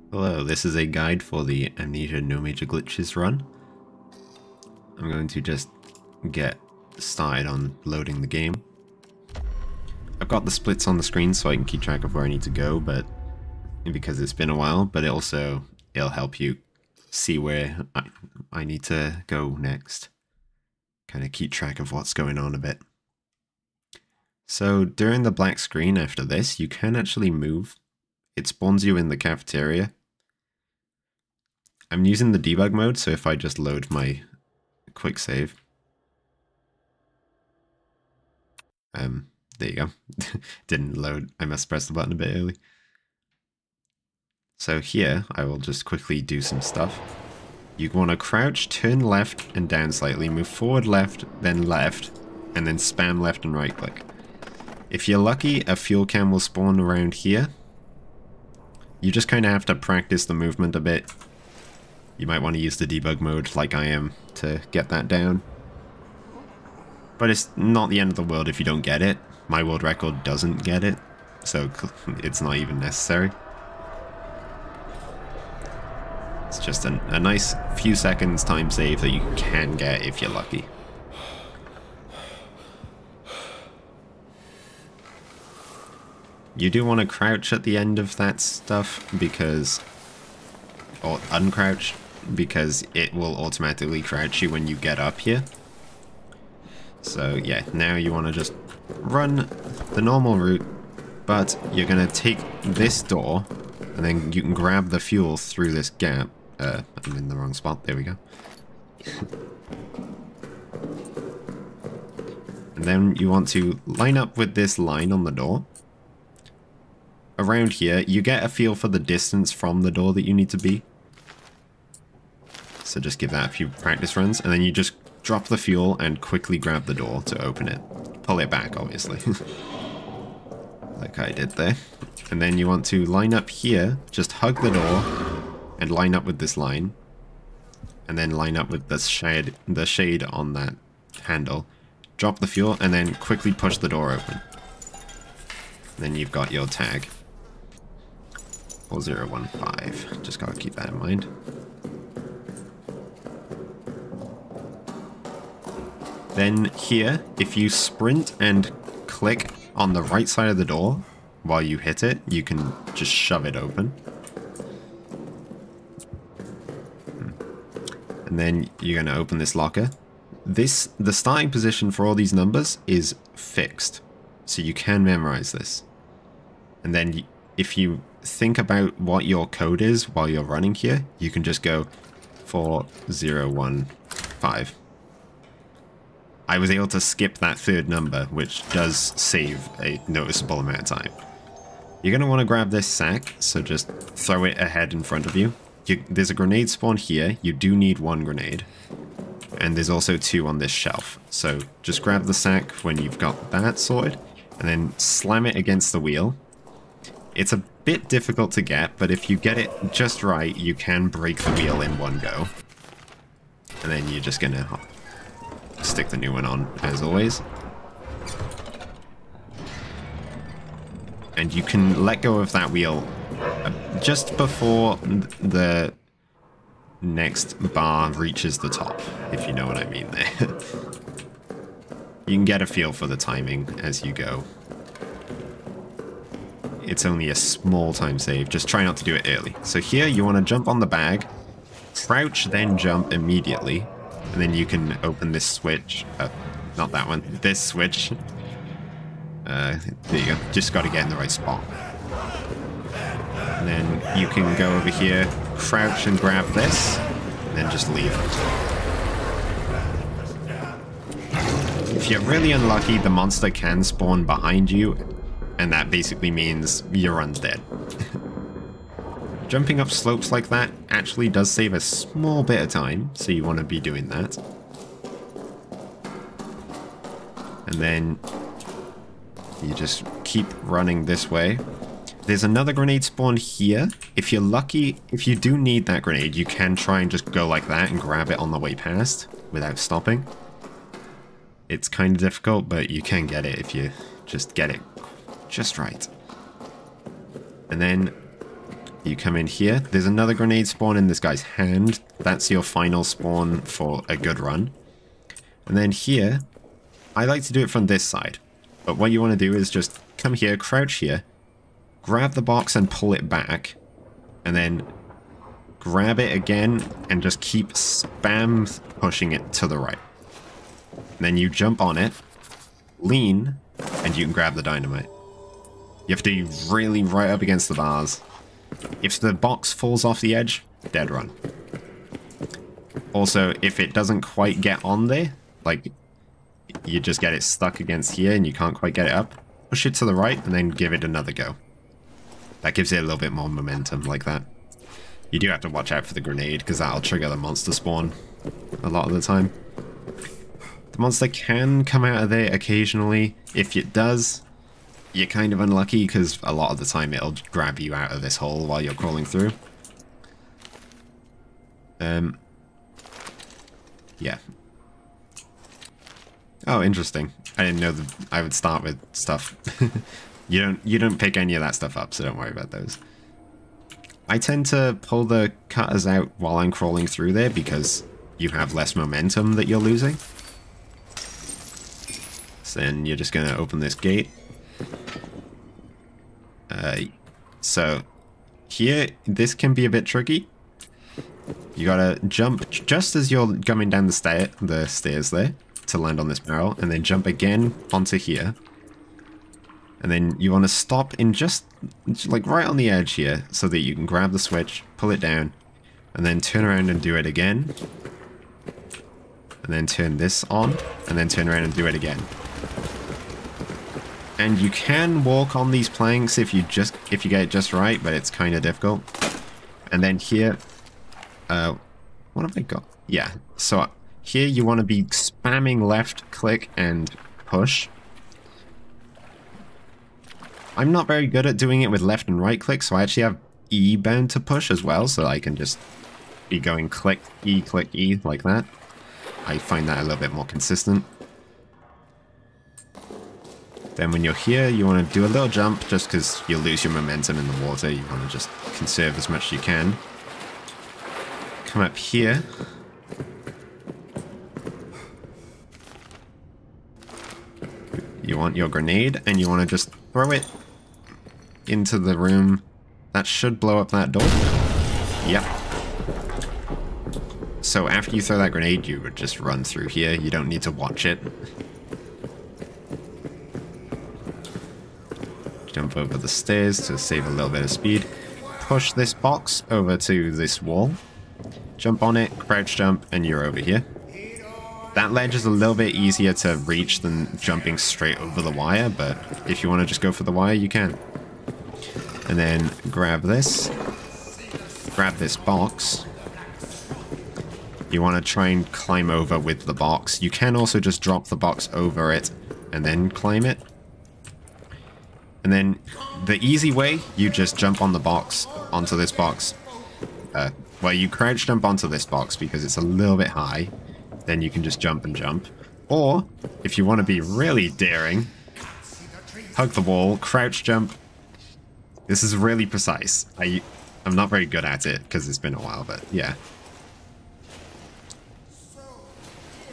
Hello, this is a guide for the Amnesia No Major Glitches run. I'm going to just get started on loading the game. I've got the splits on the screen so I can keep track of where I need to go, but because it's been a while, but it'll help you see where I need to go next. Kind of keep track of what's going on a bit. So during the black screen after this, you can actually move. It spawns you in the cafeteria. I'm using the debug mode, so if I just load my quick save. There you go. Didn't load. I must press the button a bit early. So here, I will just quickly do some stuff. You want to crouch, turn left and down slightly, move forward left, then left, and then spam left and right click. If you're lucky, a fuel can will spawn around here. You just kind of have to practice the movement a bit. You might want to use the debug mode like I am to get that down. But it's not the end of the world if you don't get it. My world record doesn't get it, so it's not even necessary. It's just a nice few seconds time save that you can get if you're lucky. You do want to crouch at the end of that stuff because, or uncrouch, because it will automatically crouch you when you get up here. So yeah, now you want to just run the normal route, but you're going to take this door, and then you can grab the fuel through this gap. I'm in the wrong spot, there we go. And then you want to line up with this line on the door. Around here, you get a feel for the distance from the door that you need to be. So just give that a few practice runs, and then you just drop the fuel and quickly grab the door to open it. Pull it back, obviously. Like I did there. And then you want to line up here, just hug the door, and line up with this line. And then line up with the shade on that handle. Drop the fuel, and then quickly push the door open. Then you've got your tag. 4015. Just gotta keep that in mind. Then here, if you sprint and click on the right side of the door while you hit it, you can just shove it open. And then you're going to open this locker. The starting position for all these numbers is fixed, so you can memorize this. And then if you think about what your code is while you're running here, you can just go 4015. I was able to skip that third number, which does save a noticeable amount of time. You're going to want to grab this sack, so just throw it ahead in front of you. There's a grenade spawn here. You do need one grenade. And there's also two on this shelf. So just grab the sack when you've got that sorted, and then slam it against the wheel. It's a bit difficult to get, but if you get it just right, you can break the wheel in one go. And then you're just going to stick the new one on, as always. And you can let go of that wheel just before the next bar reaches the top, if you know what I mean there. You can get a feel for the timing as you go. It's only a small time save, just try not to do it early. So here you want to jump on the bag, crouch, then jump immediately. And then you can open this switch. Not that one. This switch. There you go. Just got to get in the right spot. And then you can go over here, crouch and grab this, and then just leave. If you're really unlucky, the monster can spawn behind you, and that basically means your run's dead. Jumping up slopes like that actually does save a small bit of time, so you want to be doing that. And then you just keep running this way. There's another grenade spawn here. If you're lucky, if you do need that grenade, you can try and just go like that and grab it on the way past without stopping. It's kind of difficult, but you can get it if you just get it just right. And then You come in here. There's another grenade spawn in this guy's hand. That's your final spawn for a good run. And then here, I like to do it from this side. But what you want to do is just come here, crouch here, grab the box and pull it back. And then grab it again and just keep spam pushing it to the right. And then you jump on it, lean, and you can grab the dynamite. You have to be really right up against the bars. If the box falls off the edge, dead run. Also, if it doesn't quite get on there, like you just get it stuck against here and you can't quite get it up, push it to the right and then give it another go. That gives it a little bit more momentum like that. You do have to watch out for the grenade because that'll trigger the monster spawn a lot of the time. The monster can come out of there occasionally. If it does, you're kind of unlucky because a lot of the time it'll grab you out of this hole while you're crawling through. Yeah. Oh, interesting. I didn't know that I would start with stuff. You don't pick any of that stuff up, so don't worry about those. I tend to pull the cutters out while I'm crawling through there because you have less momentum that you're losing. So then you're just going to open this gate. So here, this can be a bit tricky. You gotta jump just as you're coming down the stairs there to land on this barrel, and then jump again onto here. And then you want to stop in just like right on the edge here so that you can grab the switch, pull it down, and then turn around and do it again. And then turn this on, and then turn around and do it again. And you can walk on these planks if you get it just right, but it's kind of difficult. And then here, what have I got? Yeah, so here you want to be spamming left click and push. I'm not very good at doing it with left and right click, so I actually have E bound to push as well, so I can just be going click E like that. I find that a little bit more consistent. Then when you're here, you want to do a little jump just because you'll lose your momentum in the water. You want to just conserve as much as you can. Come up here. You want your grenade, and you want to just throw it into the room. That should blow up that door. Yep. So after you throw that grenade, you would just run through here. You don't need to watch it. Jump over the stairs to save a little bit of speed. Push this box over to this wall. Jump on it, crouch jump, and you're over here. That ledge is a little bit easier to reach than jumping straight over the wire, but if you want to just go for the wire, you can. And then grab this. Grab this box. You want to try and climb over with the box. You can also just drop the box over it and then climb it. And then the easy way, you just jump on the box, onto this box. Well, you crouch jump onto this box because it's a little bit high. Then you can just jump and jump. Or, if you want to be really daring, hug the wall, crouch jump. This is really precise. I'm not very good at it because it's been a while, but yeah.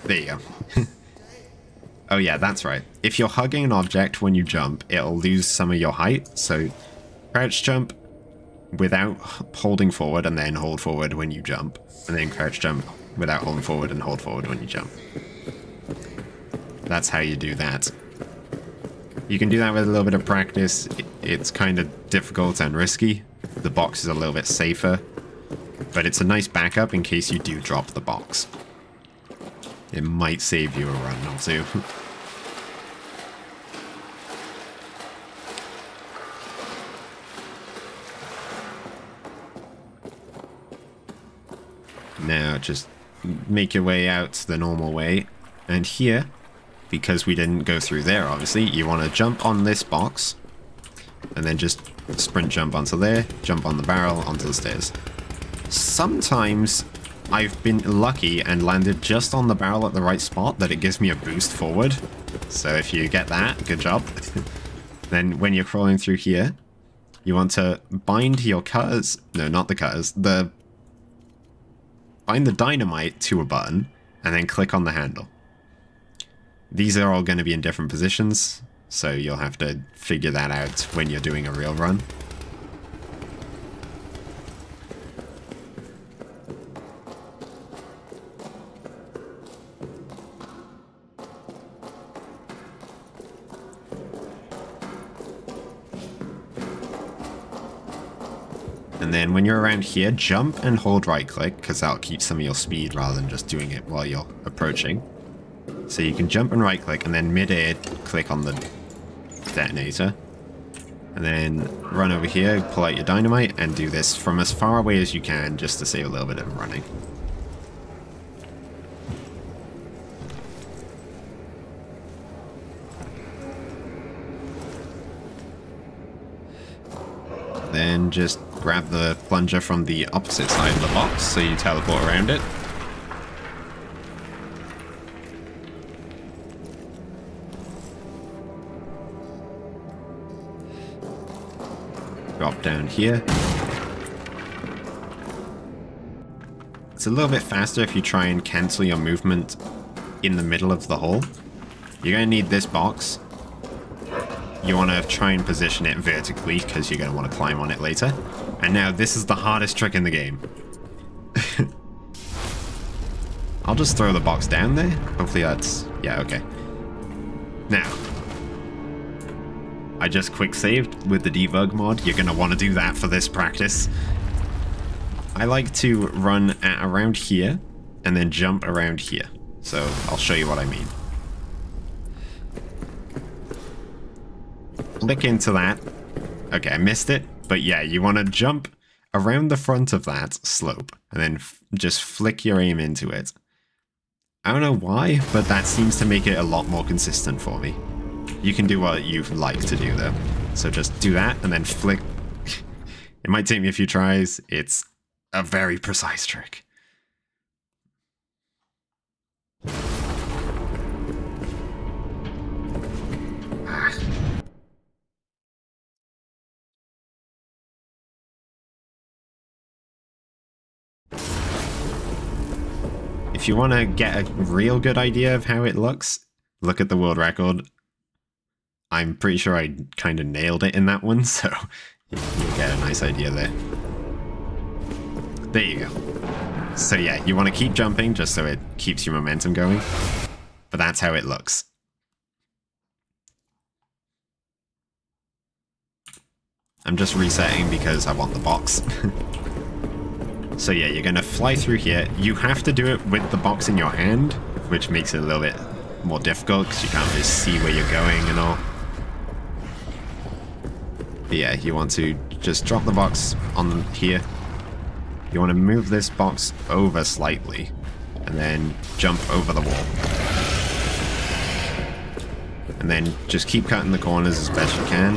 There you go. Oh yeah, that's right. If you're hugging an object when you jump, it'll lose some of your height. So crouch jump without holding forward and then hold forward when you jump. And then crouch jump without holding forward and hold forward when you jump. That's how you do that. You can do that with a little bit of practice. It's kind of difficult and risky. The box is a little bit safer. But it's a nice backup in case you do drop the box. It might save you a run or two. Now just make your way out the normal way. And here, because we didn't go through there obviously, you want to jump on this box. And then just sprint jump onto there, jump on the barrel, onto the stairs. Sometimes I've been lucky and landed just on the barrel at the right spot that it gives me a boost forward. So if you get that, good job. Then when you're crawling through here, you want to bind your cutters, no, not the cutters, bind the dynamite to a button, and then click on the handle. These are all going to be in different positions, so you'll have to figure that out when you're doing a real run. And then when you're around here, jump and hold right click, because that'll keep some of your speed rather than just doing it while you're approaching. So you can jump and right click, and then mid-air click on the detonator. And then run over here, pull out your dynamite, and do this from as far away as you can, just to save a little bit of running. Then just grab the plunger from the opposite side of the box, so you teleport around it. Drop down here. It's a little bit faster if you try and cancel your movement in the middle of the hole. You're going to need this box. You want to try and position it vertically because you're going to want to climb on it later. And now this is the hardest trick in the game. I'll just throw the box down there. Hopefully that's... yeah, okay. Now, I just quick saved with the debug mod. You're going to want to do that for this practice. I like to run at around here and then jump around here. So I'll show you what I mean. Flick into that. Okay, I missed it. But yeah, you want to jump around the front of that slope and then just flick your aim into it. I don't know why, but that seems to make it a lot more consistent for me. You can do what you like to do though. So just do that and then flick. It might take me a few tries. It's a very precise trick. If you want to get a real good idea of how it looks, look at the world record. I'm pretty sure I kind of nailed it in that one, so you'll get a nice idea there. There you go. So yeah, you want to keep jumping just so it keeps your momentum going, but that's how it looks. I'm just resetting because I want the box. So yeah, you're going to fly through here. You have to do it with the box in your hand, which makes it a little bit more difficult because you can't really see where you're going and all. But yeah, you want to just drop the box on here. You want to move this box over slightly and then jump over the wall. And then just keep cutting the corners as best you can.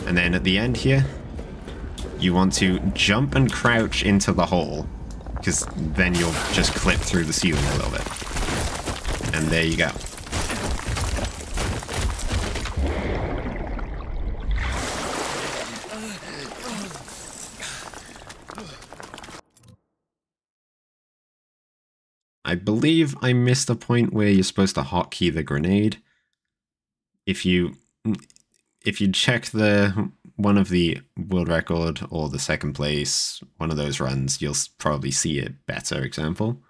And then at the end here, you want to jump and crouch into the hole, because then you'll just clip through the ceiling a little bit. And there you go. I believe I missed a point where you're supposed to hotkey the grenade. If you check one of the world record or the second place, one of those runs, you'll probably see a better example.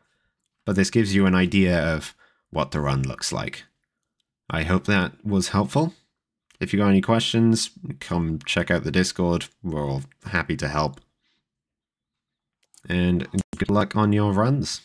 But this gives you an idea of what the run looks like. I hope that was helpful. If you got any questions, come check out the Discord. We're all happy to help. And good luck on your runs.